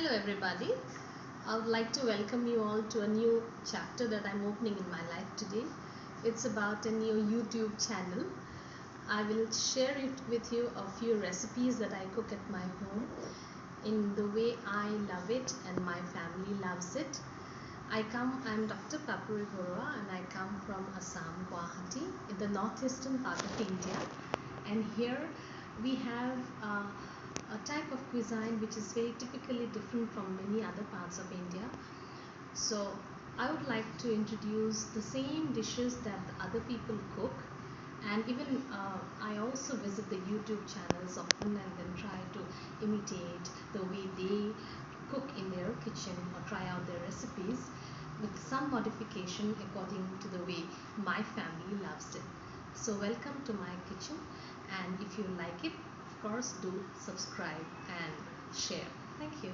Hello everybody. I would like to welcome you all to a new chapter that I'm opening in my life today. It's about a new YouTube channel. I will share it with you a few recipes that I cook at my home in the way I love it and my family loves it. I'm Dr. Papori Barooah and I come from Assam, Guwahati, in the northeastern part of India. And here we have a type of cuisine which is very typically different from many other parts of India. So I would like to introduce the same dishes that the other people cook, and even I also visit the YouTube channels often and then try to imitate the way they cook in their kitchen or try out their recipes with some modification according to the way my family loves it. So welcome to my kitchen, and if you like it, of course do subscribe and share. Thank you.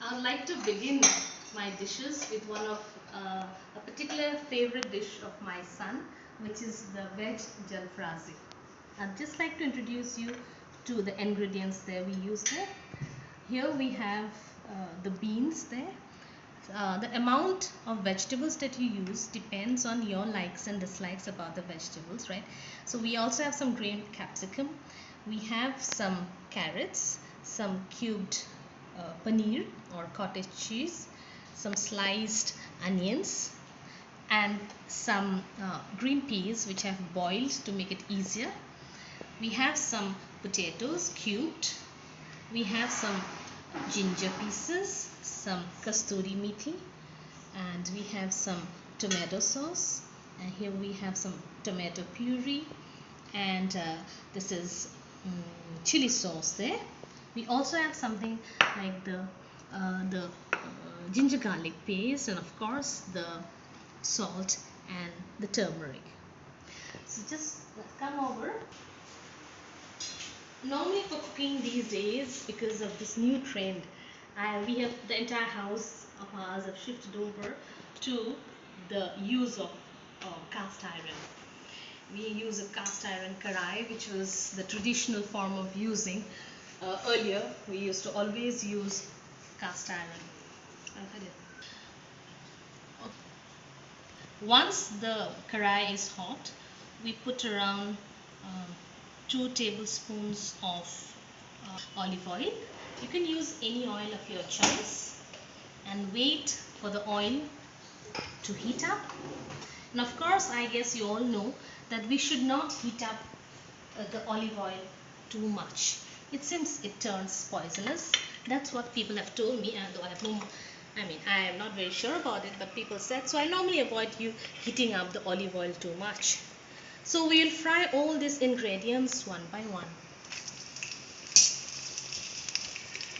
I would like to begin my dishes with one of a particular favorite dish of my son, which is the veg Jalfrezi. I'd just like to introduce you to the ingredients there we use there. Here we have the beans there. The amount of vegetables that you use depends on your likes and dislikes about the vegetables, right? So we also have some green capsicum. We have some carrots, some cubed paneer or cottage cheese, some sliced onions, and some green peas which I've boiled to make it easier. We have some potatoes cubed. We have some ginger pieces, some kasturi methi, and we have some tomato sauce, and here we have some tomato puree, and this is chili sauce there. We also have something like the ginger garlic paste, and of course the salt and the turmeric. So just come over. Normally for cooking these days, because of this new trend, we have the entire house of ours have shifted over to the use of cast iron. We use a cast iron karai, which was the traditional form of using. Earlier we used to always use cast iron. Once the karai is hot, we put around 2 tablespoons of olive oil. You can use any oil of your choice and wait for the oil to heat up. And of course, I guess you all know that we should not heat up the olive oil too much. It seems it turns poisonous. That's what people have told me, and though I am not very sure about it, but people said so. I normally avoid heating up the olive oil too much. So we will fry all these ingredients one by one.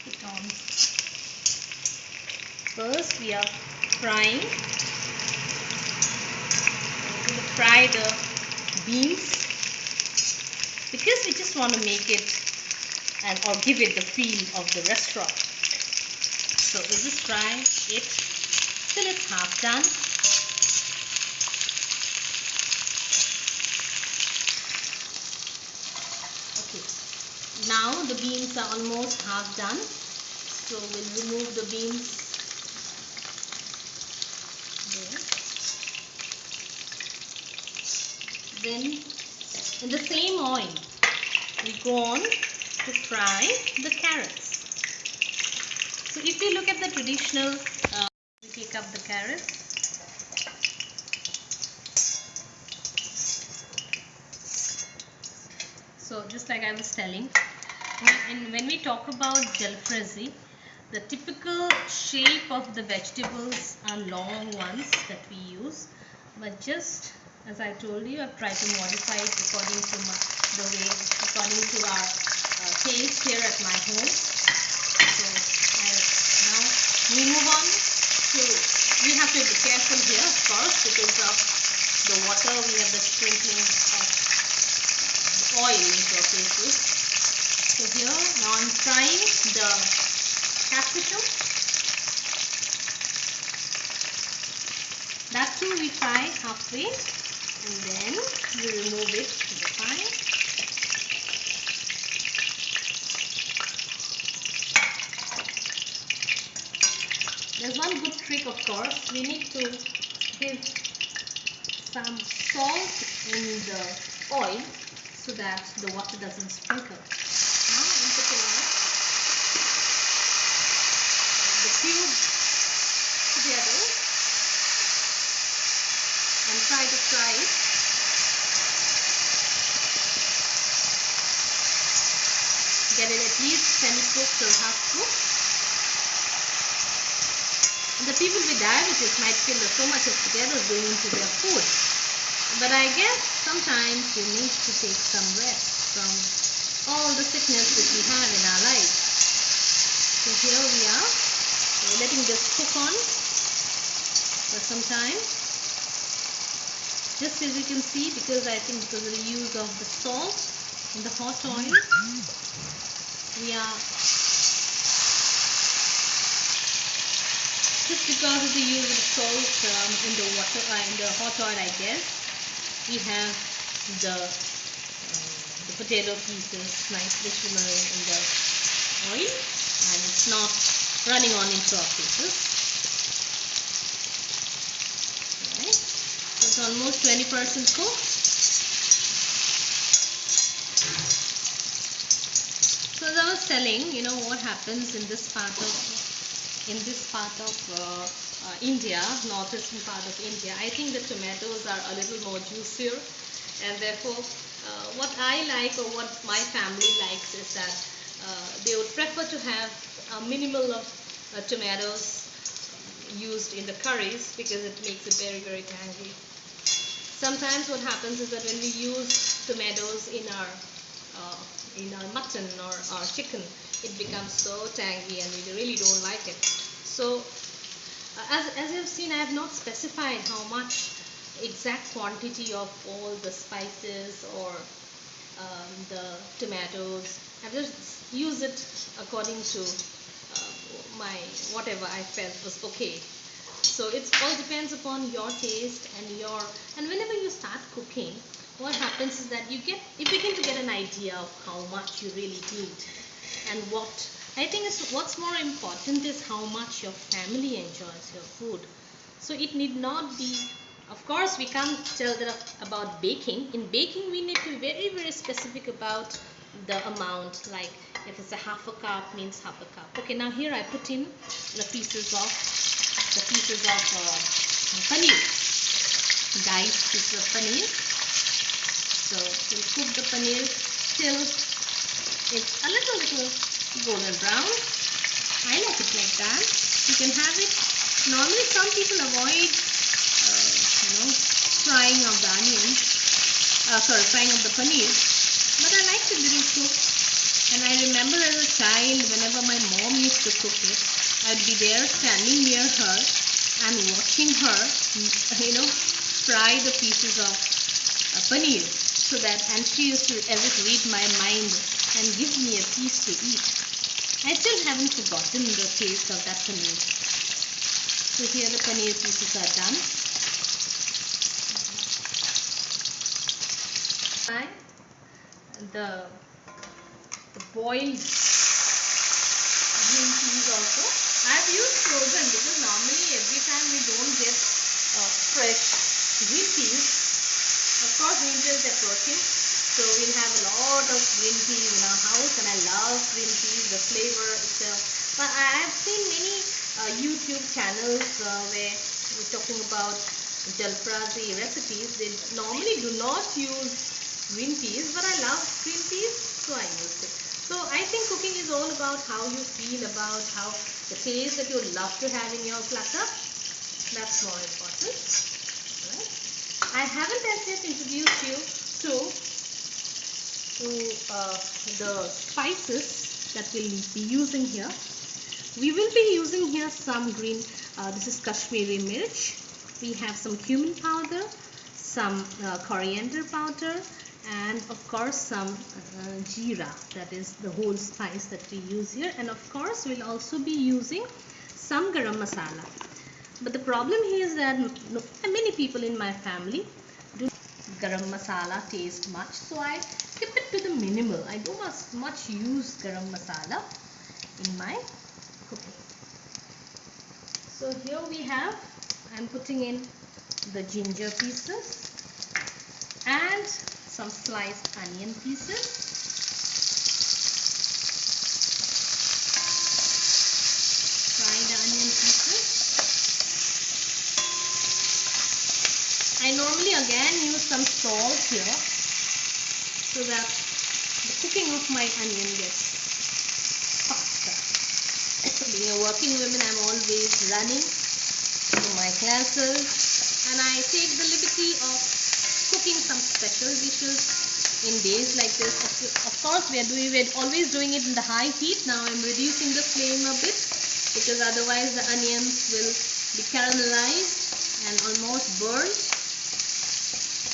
Put on. First we are frying. We will fry the beans because we just want to make it or give it the feel of the restaurant. So we just fry it till it's half done. Now the beans are almost half done, so we'll remove the beans there. Then in the same oil we go on to fry the carrots. So if you look at the traditional, we take up the carrots. So just like I was telling, when we talk about Jalfrezi, the typical shape of the vegetables are long ones that we use, but just as I told you, I've tried to modify it according to our taste here at my home. So now we move on to, we have to be careful here, of course, because of the water. We have the sprinkling of oil into our faces. So here now I'm frying the capsicum. That too we fry halfway, and then we remove it to the fire. There's one good trick, of course. We need to give some salt in the oil so that the water doesn't sprinkle. Now I'm putting the cube together and try to fry it. Get it at least semi-cooked or half-cooked. The people with diabetes might feel that so much of potato is going into their food. But I guess sometimes you need to take some rest from all the sickness that we have in our life. So here we are. We're letting this cook on for some time. Just as you can see, because I think because of the use of the salt in the hot oil, we are just because of the use of salt in the water, in the hot oil, I guess we have the potato pieces nicely shimmering in the oil, and it's not running on into our faces. Right. So it's almost 20% cooked. So as I was telling, you know what happens in this part of India, northeastern part of India. I think the tomatoes are a little more juicier, and therefore what I like or what my family likes is that they would prefer to have a minimal of tomatoes used in the curries because it makes it very, very tangy. Sometimes what happens is that when we use tomatoes in our mutton or our chicken, it becomes so tangy and we really don't like it. So as you have seen, I have not specified how much exact quantity of all the spices or the tomatoes. I've just used it according to my whatever I felt was okay. So it all depends upon your taste and whenever you start cooking, what happens is that you begin to get an idea of how much you really need, and what I think is what's more important is how much your family enjoys your food. So it need not be, of course we can't tell that about baking. In baking we need to be very, very specific about the amount, like if it's a half a cup means half a cup. Okay, now here I put in the pieces of paneer, diced pieces of paneer. So we'll cook the paneer till it's a little golden brown. I like it like that. You can have it. Normally some people avoid frying of the onions, frying of the paneer, but I like it little cooked. And I remember as a child, whenever my mom used to cook it, I'd be there standing near her and watching her fry the pieces of paneer, so that, and she used to as if read my mind and give me a piece to eat. I still haven't forgotten the taste of that paneer. So here the paneer pieces are done. The boiled green peas also. I've used frozen because normally every time we don't get fresh green peas. Of course winter is approaching, so we'll have a lot of green peas in our house, and I love green peas, the flavor itself. But I have seen many YouTube channels where we're talking about Jalfrezi recipes. They normally do not use green peas, but I love green peas, so I use it. So I think cooking is all about how you feel, about how the taste that you love to have in your platter. That's more important. Right? I haven't as yet introduced you to the spices that we'll be using here. We will be using here some green, this is Kashmiri mirch. We have some cumin powder, some coriander powder, and of course some jeera, that is the whole spice that we use here. And of course we'll also be using some garam masala. But the problem here is that many people in my family do garam masala taste much, so I keep it to the minimal. I do not much use garam masala in my cooking. So So here we have, I'm putting in the ginger pieces and some sliced onion pieces. Fried onion pieces. I normally again use some salt here so that the cooking of my onion gets faster. Being a working woman, I'm always running to my classes, and I take the liberty of cooking some special dishes in days like this. Of course, we're always doing it in the high heat. Now I'm reducing the flame a bit because otherwise the onions will be caramelized and almost burnt.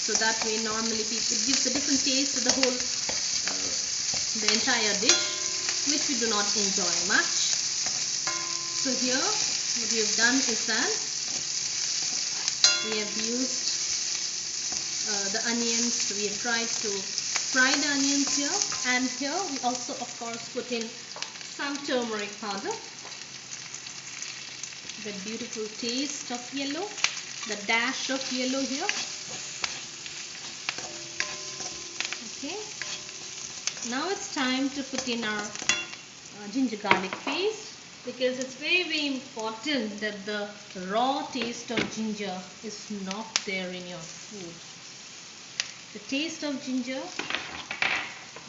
So that way, normally it gives a different taste to the whole, the entire dish, which we do not enjoy much. So here, what we have done is that we have used the onions. We have tried to fry the onions here, and here we also, of course, put in some turmeric powder. The beautiful taste of yellow, the dash of yellow here. Okay, now it's time to put in our ginger garlic paste, because it's very important that the raw taste of ginger is not there in your food. The taste of ginger,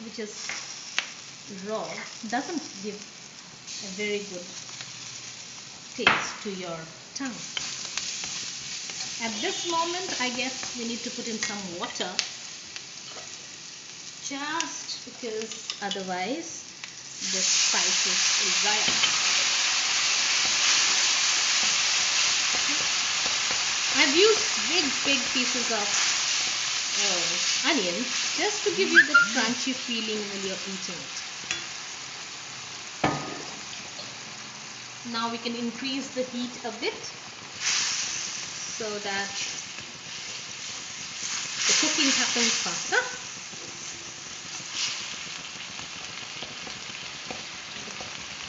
which is raw, doesn't give a very good taste to your tongue. At this moment, I guess we need to put in some water, just because otherwise the spices will dry up. I've used big pieces of onion just to give you the crunchy feeling when you're eating it. Now we can increase the heat a bit so that the cooking happens faster.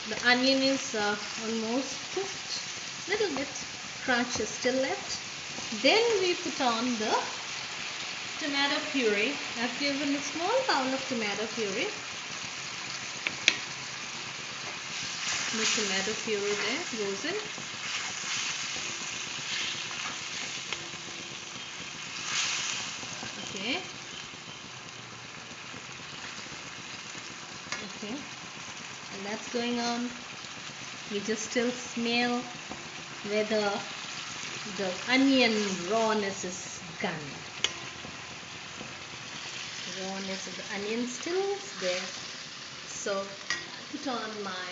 The onion is almost cooked. Little bit crunch is still left. Then we put on the tomato puree. I've given a small bowl of tomato puree. The tomato puree there goes in. Okay. Okay. And that's going on. You just still smell whether the onion rawness is gone. The rawness of the onion still is there. So I put on my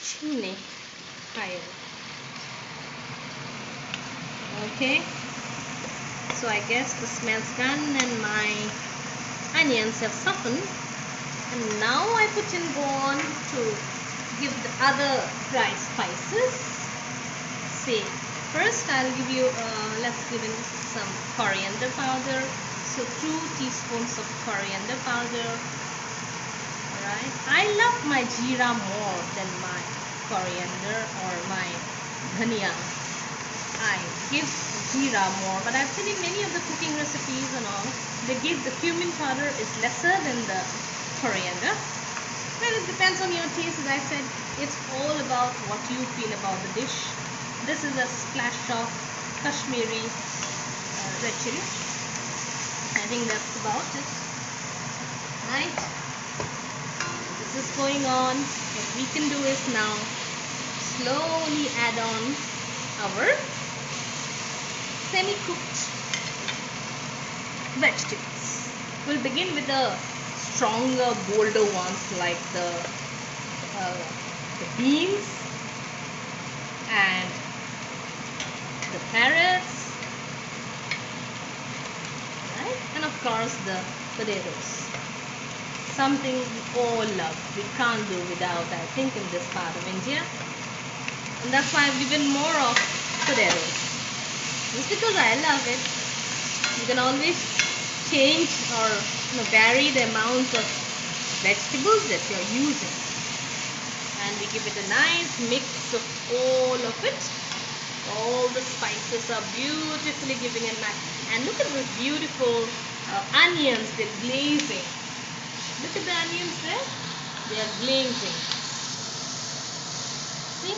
chimney fire. Okay. So I guess the smell's gone and my onions have softened. And now I go on to give the other dry spices. See, first I'll give you, let's give in some coriander powder. So 2 teaspoons of coriander powder. Alright, I love my jeera more than my coriander or my dhania. I give jeera more, but I've seen in many of the cooking recipes and all, they give the cumin powder is lesser than the coriander. Well, it depends on your taste. As I said, it's all about what you feel about the dish. This is a splash of Kashmiri red chili. I think that's about it. Right? This is going on. What we can do is now slowly add on our semi-cooked vegetables. We'll begin with the stronger, bolder ones like the beans and the carrots, right? And of course the potatoes. Something we all love. We can't do without, I think, in this part of India. And that's why I've given more of potatoes. Just because I love it. You can always change or vary the amount of vegetables that you're using, and we give it a nice mix of all of it. All the spices are beautifully giving a nice, and look at those beautiful onions, they're glazing. Look at the onions there, they are glazing. See,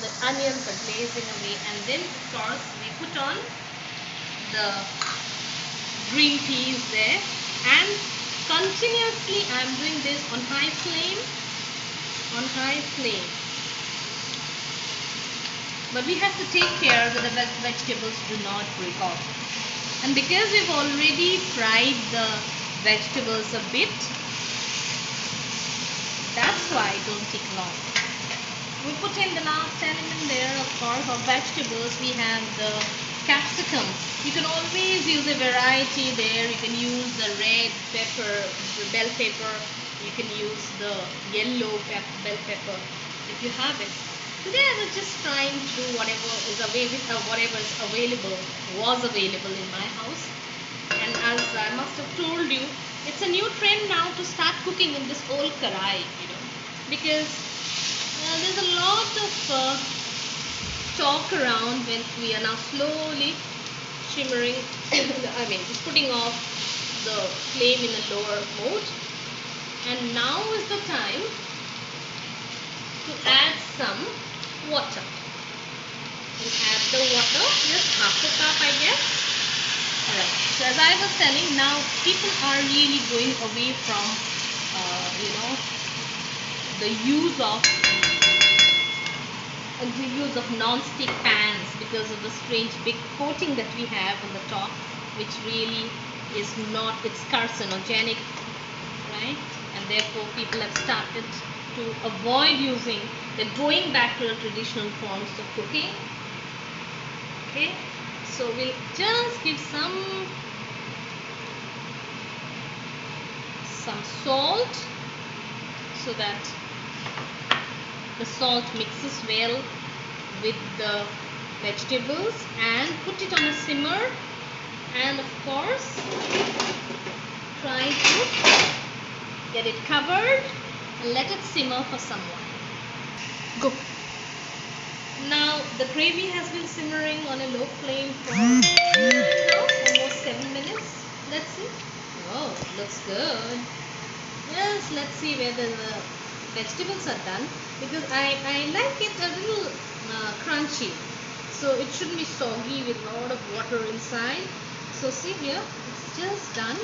the onions are glazing away, and then of course we put on the green peas there, and continuously I am doing this on high flame, but we have to take care that the vegetables do not break off. And because we've already fried the vegetables a bit, that's why it won't take long. We put in the last element there, of course, of vegetables. We have the capsicum. You can always use a variety there. You can use the red pepper, the bell pepper. You can use the yellow bell pepper if you have it. Today I was just trying to do whatever is available in my house. And as I must have told you, it's a new trend now to start cooking in this old karai, because there's a lot of talk around when we are now slowly shimmering, just putting off the flame in a lower mode. And now is the time to add some water. And add the water, just half a cup, I guess. Alright, so as I was telling, now people are really going away from the use of non-stick pans because of the strange big coating that we have on the top, which really is not, it's carcinogenic, right? And therefore people have started to avoid using, they're going back to the traditional forms of cooking. Okay, so we'll just give some salt so that the salt mixes well with the vegetables, and put it on a simmer, and of course try to get it covered and let it simmer for some while. Go. Now the gravy has been simmering on a low flame for almost 7 minutes. Let's see. Oh, looks good. Yes, let's see whether the vegetables are done, because I like it a little crunchy, so it shouldn't be soggy with a lot of water inside. So see here, it's just done.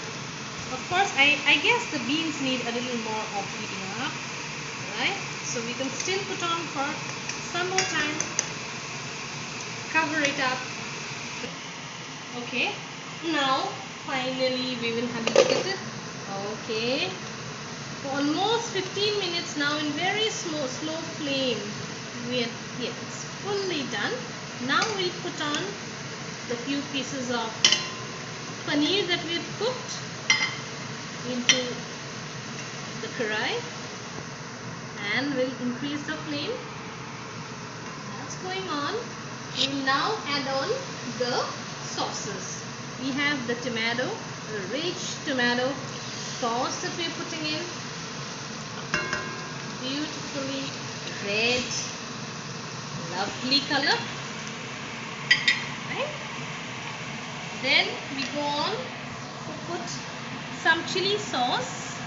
Of course, I guess the beans need a little more of heating up, right? So we can still put on for some more time, cover it up. Okay, now finally we will have a look at it. Okay, for almost 15 minutes now in very slow flame, here it's fully done. Now we'll put on the few pieces of paneer that we've cooked into the karai, and we'll increase the flame. That's going on. We'll now add on the sauces. We have the tomato, the rich tomato sauce that we're putting in, beautifully red, lovely color, right? Then we go on to put some chili sauce.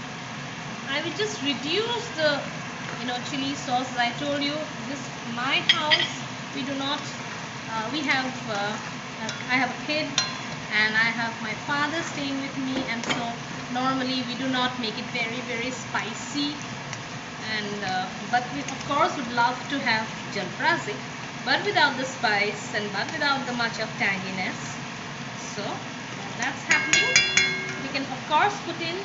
I will just reduce the chili sauce. As I told you, this my house, we do not I have a kid and I have my father staying with me, and so normally we do not make it very, very spicy, and but we of course would love to have Jalfrezi, but without the spice and but without the much of tanginess. So that's happening. We can of course put in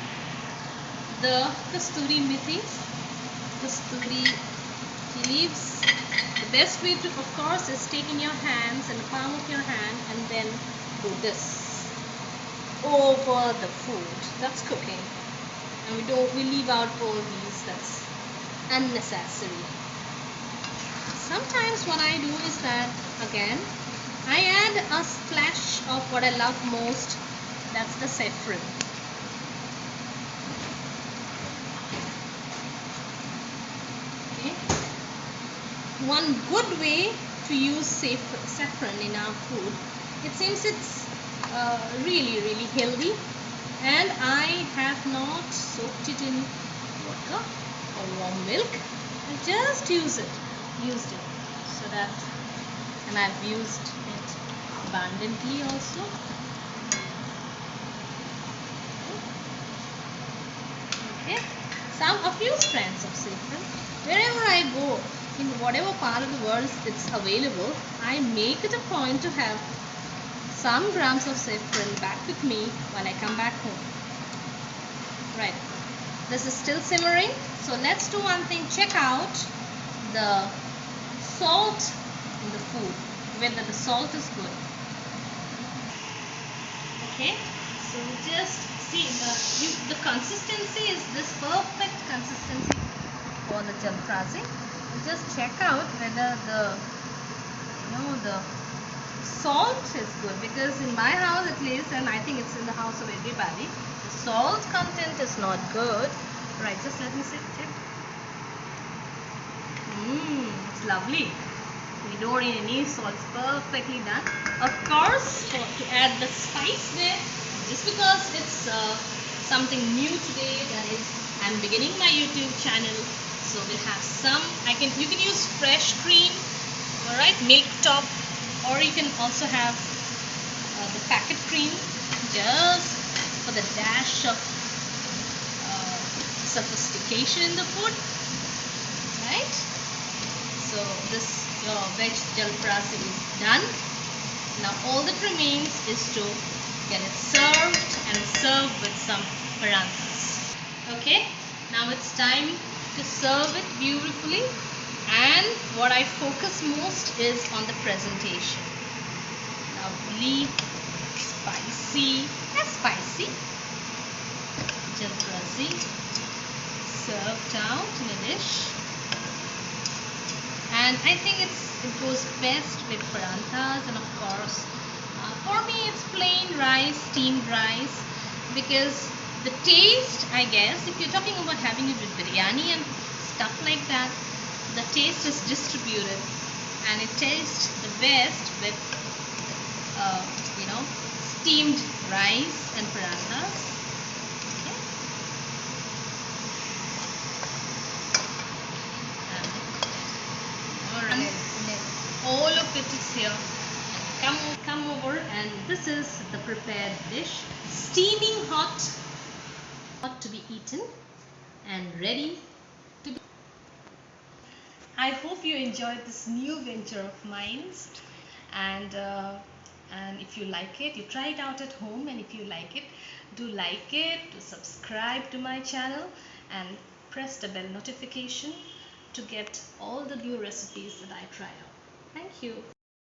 the kasturi tea leaves. The best way to, of course, is take in your hands and the palm of your hand and then do this over the food that's cooking, and we leave out all these. That's unnecessary. Sometimes what I do is that again I add a splash of what I love most, that's the saffron. Okay, one good way to use saffron in our food. It seems it's really healthy, and I have not soaked it in water or warm milk. I just used it so that, and I've used it abundantly also. Okay, a few strands of saffron. Wherever I go, in whatever part of the world it's available, I make it a point to have some grams of saffron back with me when I come back home. Right, this is still simmering, so let's do one thing. Check out the salt in the food, whether the salt is good. Okay, so just see the consistency is this perfect consistency for the jalfrezi. Just check out whether the salt is good, because in my house at least, and I think it's in the house of everybody, the salt content is not good. Right, just let me see. Check. It's lovely. We don't need any salt. It's perfectly done. Of course, to add the spice there, just because it's something new today, that is, I'm beginning my YouTube channel, so we'll have some. You can use fresh cream, all right, milk top, or you can also have the packet cream, just for the dash of sophistication in the food, right? So this veg jalfrezi is done. Now all that remains is to get it served, and serve with some paranthas. Okay, now it's time to serve it beautifully, and what I focus most is on the presentation. Lovely, spicy jalfrezi served out in a dish, and I think it goes best with paranthas, and of course for me it's plain rice, steamed rice, because the taste, I guess, if you're talking about having it with biryani and stuff like that, the taste is distributed, and it tastes the best with steamed rice and paranthas. Okay. Alright, all of it is here. Come over, and this is the prepared dish, steaming hot to be eaten and ready to be. I hope you enjoyed this new venture of mine, and if you like it, you try it out at home, and if you like it, do subscribe to my channel, and press the bell notification to get all the new recipes that I try out. Thank you.